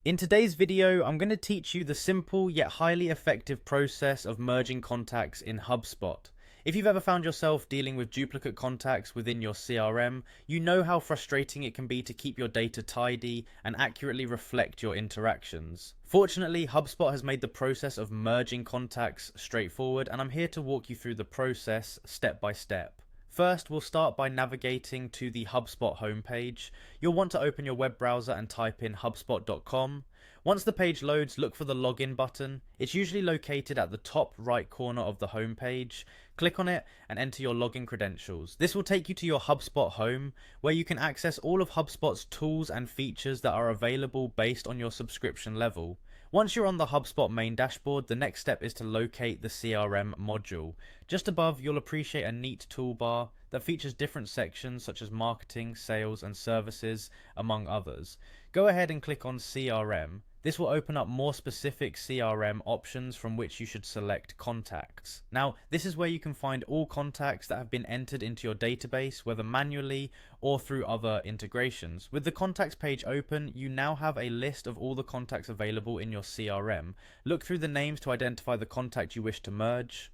In today's video, I'm going to teach you the simple yet highly effective process of merging contacts in Hubspot. If you've ever found yourself dealing with duplicate contacts within your CRM, you know how frustrating it can be to keep your data tidy and accurately reflect your interactions. Fortunately, Hubspot has made the process of merging contacts straightforward, and I'm here to walk you through the process step by step. First, we'll start by navigating to the Hubspot homepage. You'll want to open your web browser and type in hubspot.com. Once the page loads, look for the login button. It's usually located at the top right corner of the homepage. Click on it and enter your login credentials. This will take you to your Hubspot home, where you can access all of Hubspot's tools and features that are available based on your subscription level. Once you're on the Hubspot main dashboard, the next step is to locate the CRM module. Just above, you'll appreciate a neat toolbar that features different sections such as marketing, sales, and services, among others. Go ahead and click on CRM. This will open up more specific CRM options from which you should select contacts. Now, this is where you can find all contacts that have been entered into your database, whether manually or through other integrations. With the contacts page open, you now have a list of all the contacts available in your CRM. Look through the names to identify the contact you wish to merge.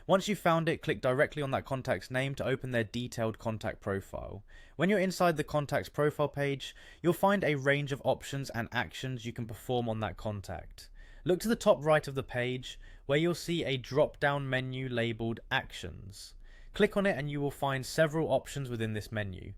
Once you've found it, click directly on that contact's name to open their detailed contact profile. When you're inside the contact's profile page, you'll find a range of options and actions you can perform on that contact. Look to the top right of the page, where you'll see a drop-down menu labeled Actions. Click on it and you will find several options within this menu.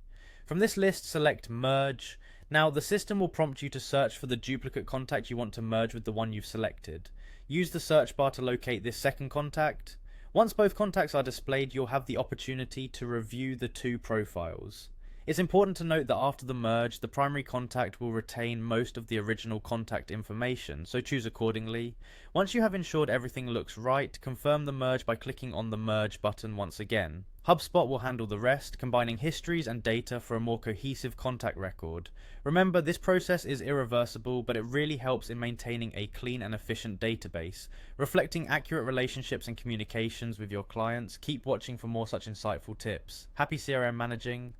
From this list, select Merge. Now, the system will prompt you to search for the duplicate contact you want to merge with the one you've selected. Use the search bar to locate this second contact. Once both contacts are displayed, you'll have the opportunity to review the two profiles. It's important to note that after the merge, the primary contact will retain most of the original contact information, so choose accordingly. Once you have ensured everything looks right, confirm the merge by clicking on the Merge button once again. Hubspot will handle the rest, combining histories and data for a more cohesive contact record. Remember, this process is irreversible, but it really helps in maintaining a clean and efficient database, reflecting accurate relationships and communications with your clients. Keep watching for more such insightful tips. Happy CRM managing.